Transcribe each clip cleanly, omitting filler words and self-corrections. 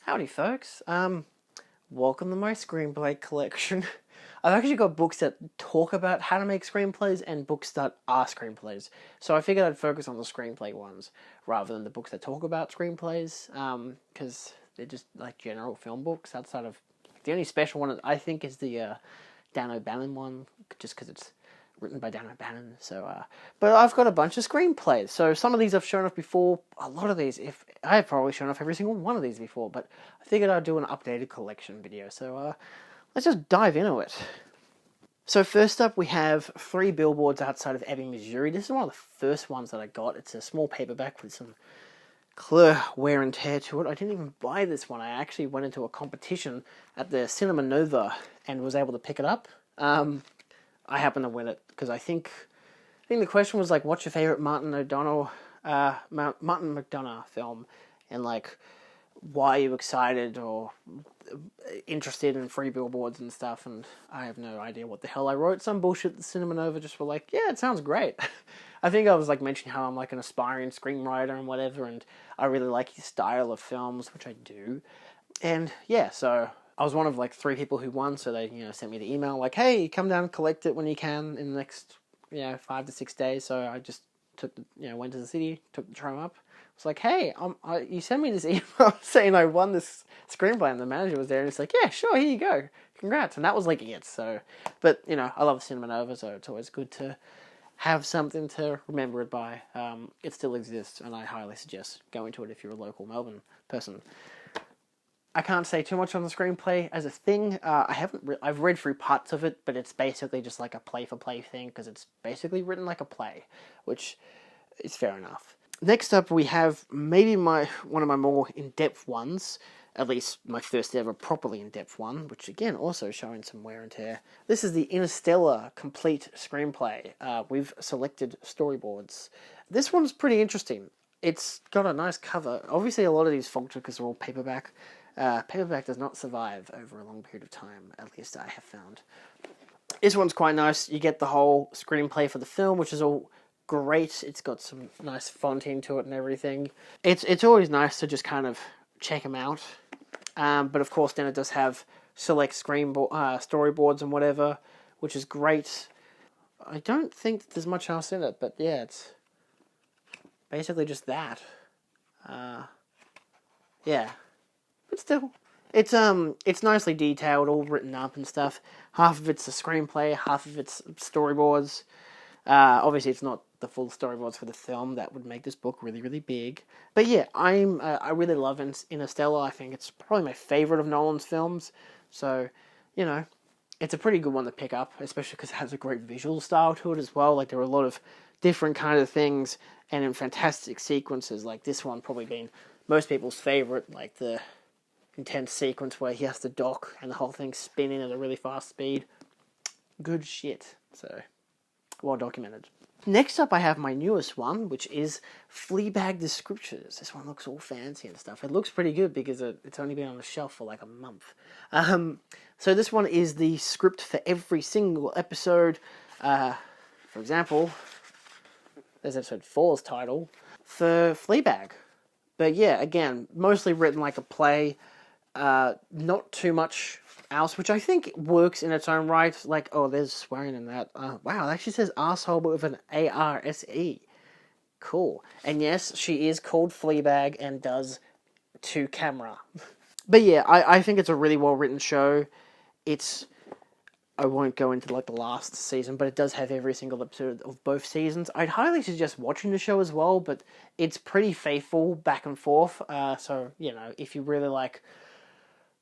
Howdy, folks. Welcome to my screenplay collection. I've actually got books that talk about how to make screenplays and books that are screenplays. So I figured I'd focus on the screenplay ones rather than the books that talk about screenplays, because they're just like general film books. Outside of the only special one I think is the Dan O'Bannon one, just because it's written by Dan O'Bannon. So, but I've got a bunch of screenplays. So some of these I've shown off before. A lot of these, if I have probably shown off every single one of these before, but I figured I'd do an updated collection video. So let's just dive into it. So first up, we have 3 Billboards Outside of Ebbing, Missouri. This is one of the first ones that I got. It's a small paperback with some clear wear and tear to it. I didn't even buy this one. I actually went into a competition at the Cinema Nova and was able to pick it up. I happened to win it because I think the question was like, what's your favorite Martin McDonagh film, and like, why are you excited or interested in 3 Billboards and stuff? And I have no idea what the hell I wrote. Some bullshit. The Cinema Nova just were like, yeah, it sounds great. I think I was like mentioning how I'm like an aspiring screenwriter and whatever, and I really like his style of films, which I do. And yeah, so I was one of like 3 people who won, so they, sent me the email like, hey, come down and collect it when you can in the next, 5 to 6 days. So I just took the, went to the city, took the tram up. It's like, hey, you sent me this email saying I won this screenplay, and the manager was there, and it's like, yeah, sure, here you go, congrats. And that was like it. So, but I love Cinema Nova, so it's always good to have something to remember it by. It still exists, and I highly suggest going to it if you're a local Melbourne person. I can't say too much on the screenplay as a thing. I've read through parts of it, but it's basically just like a play-for-play thing, because it's basically written like a play, which is fair enough. Next up, we have maybe one of my more in-depth ones, at least my first ever properly in-depth one, which again, also showing some wear and tear. This is the Interstellar Complete Screenplay. We've selected storyboards. This one's pretty interesting. It's got a nice cover. Obviously, a lot of these falter because they're all paperback. Paperback does not survive over a long period of time, at least I have found. This one's quite nice. You get the whole screenplay for the film, which is all great. It's got some nice fonting to it and everything. It's always nice to just kind of check them out. But of course, then it does have select storyboards and whatever, which is great. I don't think there's much else in it, but yeah, it's basically just that. Yeah. But still, it's nicely detailed, all written up and stuff. Half of it's a screenplay, half of it's storyboards. Obviously, it's not the full storyboards for the film. That would make this book really, really big. But yeah, I really love Interstellar. I think it's probably my favorite of Nolan's films. So, it's a pretty good one to pick up, especially because it has a great visual style to it as well. Like, there are a lot of different kind of things and in fantastic sequences. Like this one probably being most people's favorite, like the intense sequence where he has to dock and the whole thing's spinning at a really fast speed. Good shit. So, well documented. Next up, I have my newest one, which is Fleabag the Scriptures. This one looks all fancy and stuff. It looks pretty good because it's only been on the shelf for like a month. So this one is the script for every single episode. For example, there's episode 4's title for Fleabag. But yeah, again, mostly written like a play. Not too much else, which I think works in its own right. Like, oh, there's swearing in that. Wow, it actually says arsehole, but with an A-R-S-E. Cool. And yes, she is called Fleabag and does to camera. But yeah, I think it's a really well-written show. I won't go into like the last season, but it does have every single episode of both seasons. I'd highly suggest watching the show as well, but it's pretty faithful back and forth. So, if you really like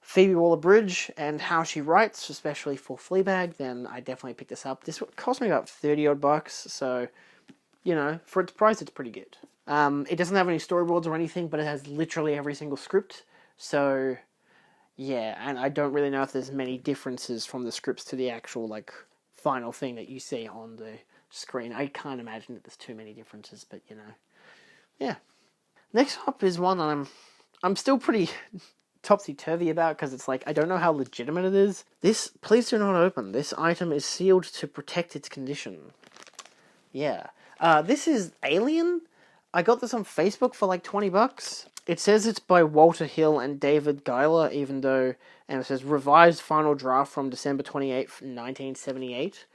Phoebe Waller-Bridge and how she writes, especially for Fleabag, then I definitely pick this up. This cost me about $30 so, for its price, it's pretty good. It doesn't have any storyboards or anything, but it has literally every single script, so yeah, and I don't really know if there's many differences from the scripts to the actual, like, final thing that you see on the screen. I can't imagine that there's too many differences, but, yeah. Next up is one that I'm still pretty topsy-turvy about, because it's like, I don't know how legitimate it is. Please do not open. This item is sealed to protect its condition. Yeah. This is Alien. I got this on Facebook for like $20. It says it's by Walter Hill and David Giler, even though, and it says revised final draft from December 28th, 1978.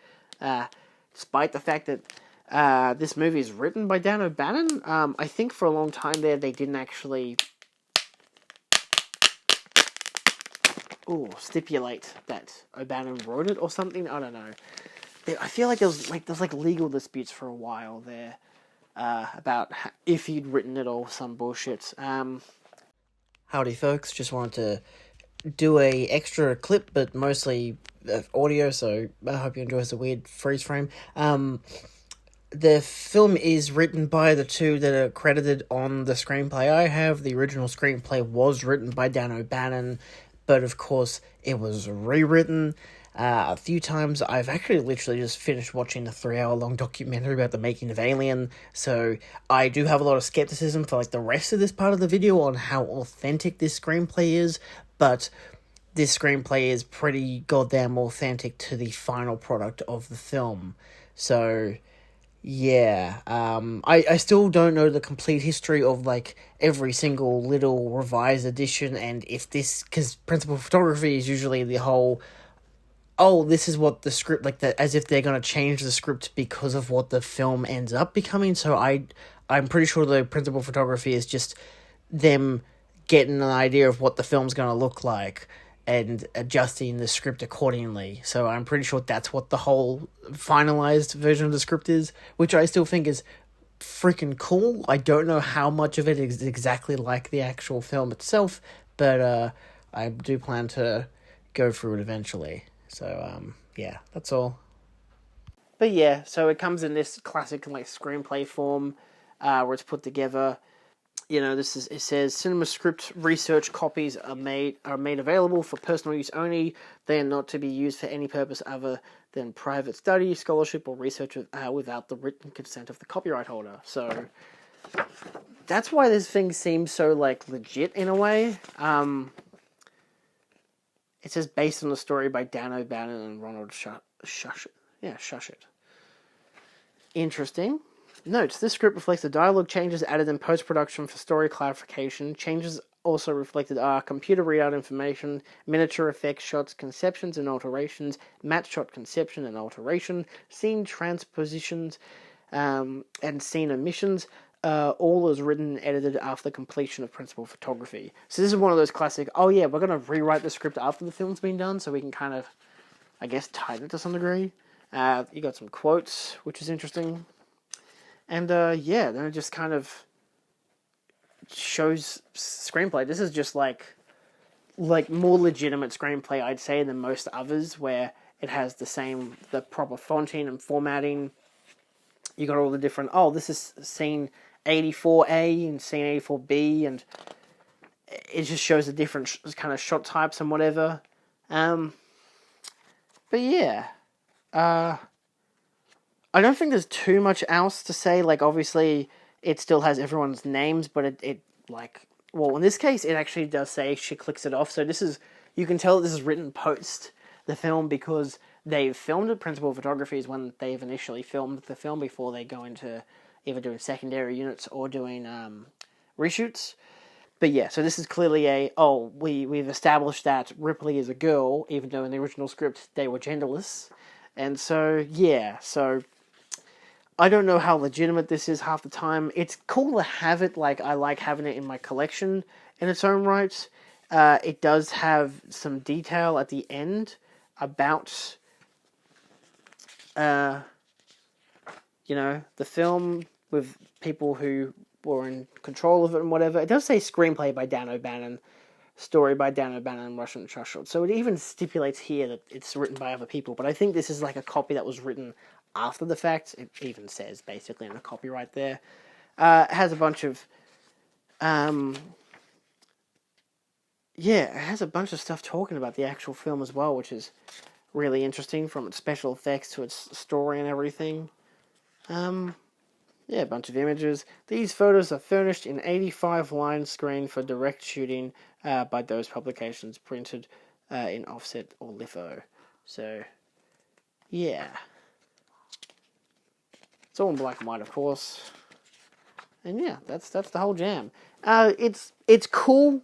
Despite the fact that this movie is written by Dan O'Bannon, I think for a long time there they didn't actually stipulate that O'Bannon wrote it or something. I don't know. I feel like there's legal disputes for a while there about if he'd written it or some bullshit. Howdy, folks. Just wanted to do a extra clip, but mostly audio, so I hope you enjoy the weird freeze frame. The film is written by the two that are credited on the screenplay I have. The original screenplay was written by Dan O'Bannon, but of course it was rewritten a few times. I've actually literally just finished watching the 3-hour-long documentary about the making of Alien, so I do have a lot of skepticism for the rest of this part of the video on how authentic this screenplay is, but this screenplay is pretty goddamn authentic to the final product of the film. So yeah, I still don't know the complete history of every single little revised edition, and if this, because principal photography is usually the whole, this is what the script, as if they're going to change the script because of what the film ends up becoming. So I'm pretty sure the principal photography is just them getting an idea of what the film's going to look like and adjusting the script accordingly. So I'm pretty sure that's what the whole finalized version of the script is, which I still think is freaking cool. I don't know how much of it is exactly like the actual film itself, but I do plan to go through it eventually. So yeah, that's all. But yeah, so it comes in this classic screenplay form where it's put together. It says cinema script research copies are made available for personal use only. They are not to be used for any purpose other than private study, scholarship, or research without the written consent of the copyright holder. So that's why this thing seems so legit in a way. It says based on the story by Dan O'Bannon and Ronald Shusett. Interesting. Notes, this script reflects the dialogue changes added in post-production for story clarification. Changes also reflected are computer readout information, miniature effects, shots, conceptions and alterations, matte shot conception and alteration, scene transpositions, and scene omissions. All is written and edited after completion of principal photography. So this is one of those classic, we're going to rewrite the script after the film's been done so we can kind of, I guess, tighten it to some degree. You got some quotes, which is interesting. And, then it just kind of shows screenplay. This is just, more legitimate screenplay, I'd say, than most others, where it has the proper fonting and formatting. You got all the different, this is scene 84A and scene 84B, and it just shows the different kind of shot types and whatever. But yeah, I don't think there's too much else to say. Obviously, it still has everyone's names, but in this case, it actually does say she clicks it off. So you can tell that this is written post the film because they've filmed it. Principal photography is when they've initially filmed the film before they go into either doing secondary units or doing reshoots. But yeah, so this is clearly we've established that Ripley is a girl, even though in the original script they were genderless. And so, yeah, I don't know how legitimate this is half the time. It's cool to have it, I like having it in my collection in its own right. It does have some detail at the end about, the film with people who were in control of it and whatever. It does say screenplay by Dan O'Bannon, story by Dan O'Bannon and Russian Churchill. So it even stipulates here that it's written by other people, but I think this is a copy that was written after the fact. It even says basically in the copyright there. It has a bunch of it has a bunch of stuff talking about the actual film as well, which is really interesting, from its special effects to its story and everything. A bunch of images. These photos are furnished in 85 line screen for direct shooting by those publications, printed in offset or litho. So, yeah. It's all in black and white, of course. And yeah, that's the whole jam. It's cool.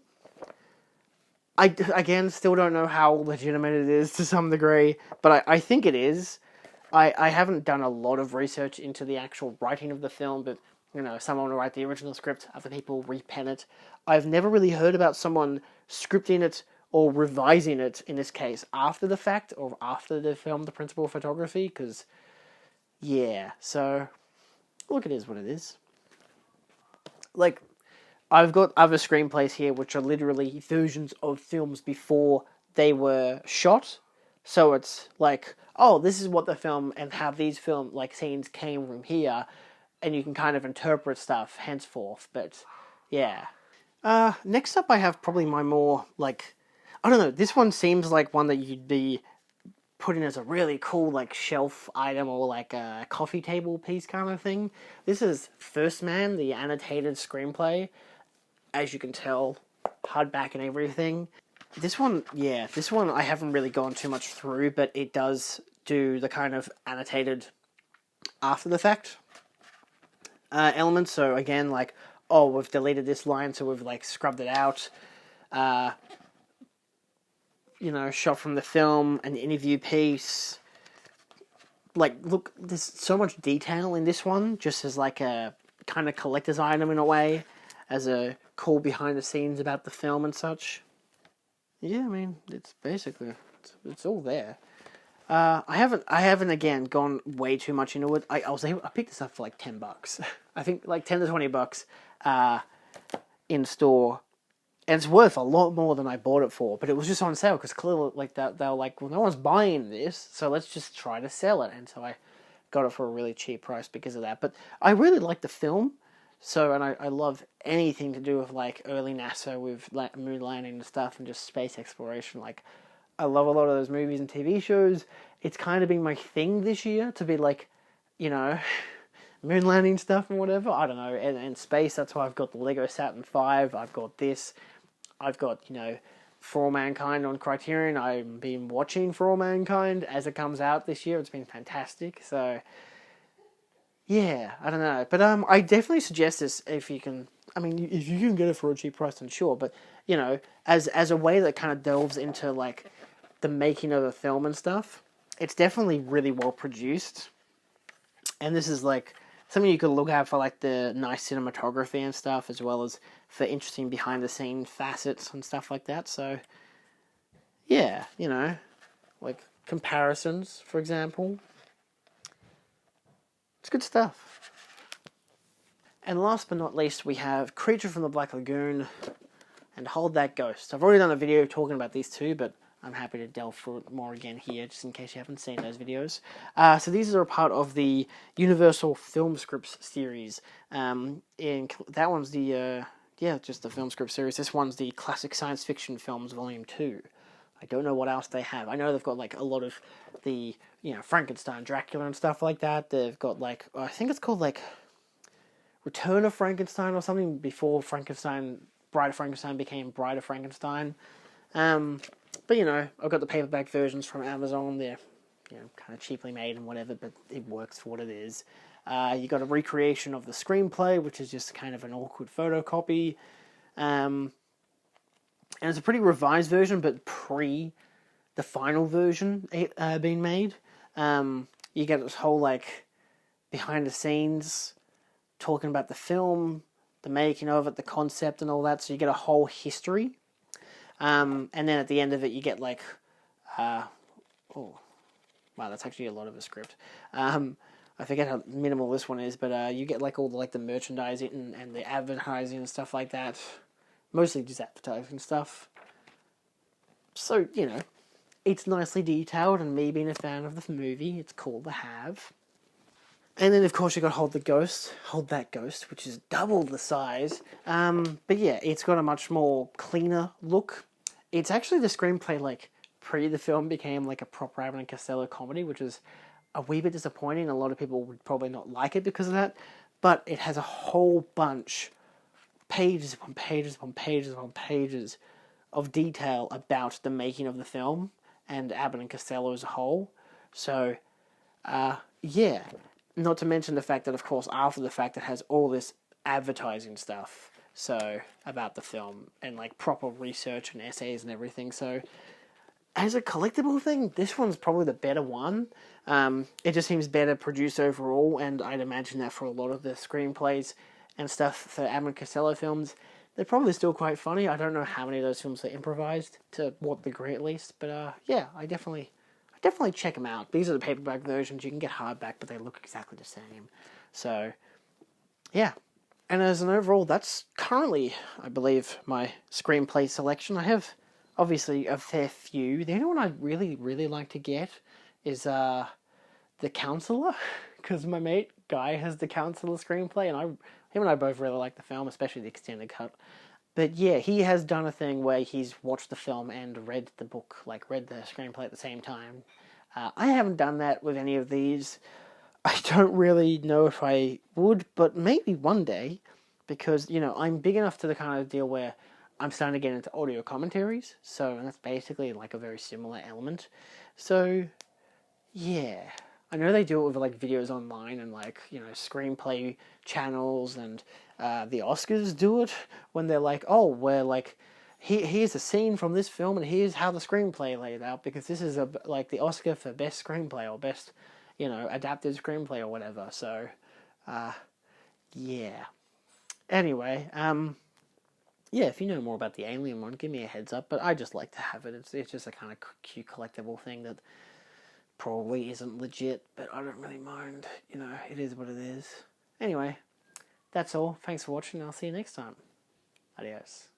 I, again, still don't know how legitimate it is to some degree, but I think it is. I haven't done a lot of research into the actual writing of the film, but, someone will write the original script, other people repen it. I've never really heard about someone scripting it or revising it, in this case, after the fact, or after they filmed the principal photography, because, yeah, so, look, it is what it is. Like, I've got other screenplays here which are literally versions of films before they were shot. So it's like, oh, this is what the film and how these film scenes came from here, and you can kind of interpret stuff henceforth. But yeah. Next up, I have probably my more I don't know. This one seems like one that you'd be putting as a really cool shelf item or a coffee table piece kind of thing. This is First Man, the annotated screenplay. As you can tell, hardback and everything. This one I haven't really gone too much through, but it does do the kind of annotated after the fact elements. So again, we've deleted this line, so we've scrubbed it out. Shot from the film, an interview piece. Look, there's so much detail in this one, just as a kind of collector's item in a way, as a cool behind the scenes about the film and such. Yeah, I mean, it's basically it's all there. I haven't again gone way too much into it. I picked this up for $10. I think $10 to $20 in store, and it's worth a lot more than I bought it for. But it was just on sale because clearly they were like, well, no one's buying this, so let's just try to sell it. And so I got it for a really cheap price because of that. But I really like the film. So, and I love anything to do with early NASA with moon landing and stuff and just space exploration. I love a lot of those movies and TV shows. It's kind of been my thing this year to be moon landing stuff and whatever. I don't know. And space, that's why I've got the Lego Saturn V. I've got this. I've got, For All Mankind on Criterion. I've been watching For All Mankind as it comes out this year. It's been fantastic. So, yeah, I don't know. But I definitely suggest this if you can. I mean, if you can get it for a cheap price, then sure. But, as a way that kind of delves into, the making of the film and stuff, it's definitely really well produced. And this is, something you could look at for, the nice cinematography and stuff, as well as for interesting behind-the-scene facets and stuff like that. So, yeah, comparisons, for example. It's good stuff. And last but not least, we have Creature from the Black Lagoon and Hold That Ghost. I've already done a video talking about these two, but I'm happy to delve through it more again here, just in case you haven't seen those videos. So these are a part of the Universal Film Scripts series. And that one's just the film script series. This one's the Classic Science Fiction Films Volume 2. I don't know what else they have. I know they've got a lot of the Frankenstein, Dracula and stuff like that. They've got I think it's called Return of Frankenstein or something before Bride of Frankenstein became Bride of Frankenstein. But I've got the paperback versions from Amazon. They're kind of cheaply made and whatever, but it works for what it is. You got a recreation of the screenplay, which is just kind of an awkward photocopy. And it's a pretty revised version, but pre the final version being made. You get this whole behind the scenes talking about the film, the making of it, the concept and all that. So you get a whole history. And then at the end of it, you get wow, that's actually a lot of a script. I forget how minimal this one is, but you get all the merchandising and the advertising and stuff like that. Mostly just advertising stuff. So, it's nicely detailed, and me being a fan of the movie, it's cool to have. And then, of course, you got Hold That Ghost, which is double the size. But yeah, it's got a much more cleaner look. It's actually the screenplay, pre the film became, a proper Abbott and Costello comedy, which is a wee bit disappointing. A lot of people would probably not like it because of that. But it has a whole bunch, pages upon pages upon pages upon pages of detail about the making of the film and Abbott and Costello as a whole. So, yeah. Not to mention the fact that, of course, after the fact, it has all this advertising stuff. so about the film, and like proper research and essays and everything. So as a collectible thing, this one's probably the better one. It just seems better produced overall, and I'd imagine that for a lot of the screenplays and stuff for Abbott and Costello films, they're probably still quite funny. I don't know how many of those films are improvised, to what degree at least, but yeah, I definitely check them out. These are the paperback versions. You can get hardback, but they look exactly the same. So, yeah. And as an overall, that's currently, I believe, my screenplay selection. I have, obviously, a fair few. The only one I really, really like to get is The Counselor, because my mate Guy has The Counselor screenplay, and him and I both really like the film, especially the extended cut. But yeah, he has done a thing where he's watched the film and read the book, like read the screenplay at the same time. I haven't done that with any of these. I don't really know if I would, but maybe one day, because, I'm big enough to the kind of deal where I'm starting to get into audio commentaries, so that's basically like a very similar element. So, yeah. I know they do it with like videos online and like, screenplay channels, and the Oscars do it when they're like, oh, we're like, here's a scene from this film and here's how the screenplay laid out, because this is like the Oscar for best screenplay or best, adapted screenplay or whatever. So, yeah. Anyway, yeah, if you know more about the Alien one, give me a heads up, but I just like to have it. It's just a kind of cute collectible thing that probably isn't legit, but I don't really mind. It is what it is. Anyway, that's all. Thanks for watching. I'll see you next time. Adios.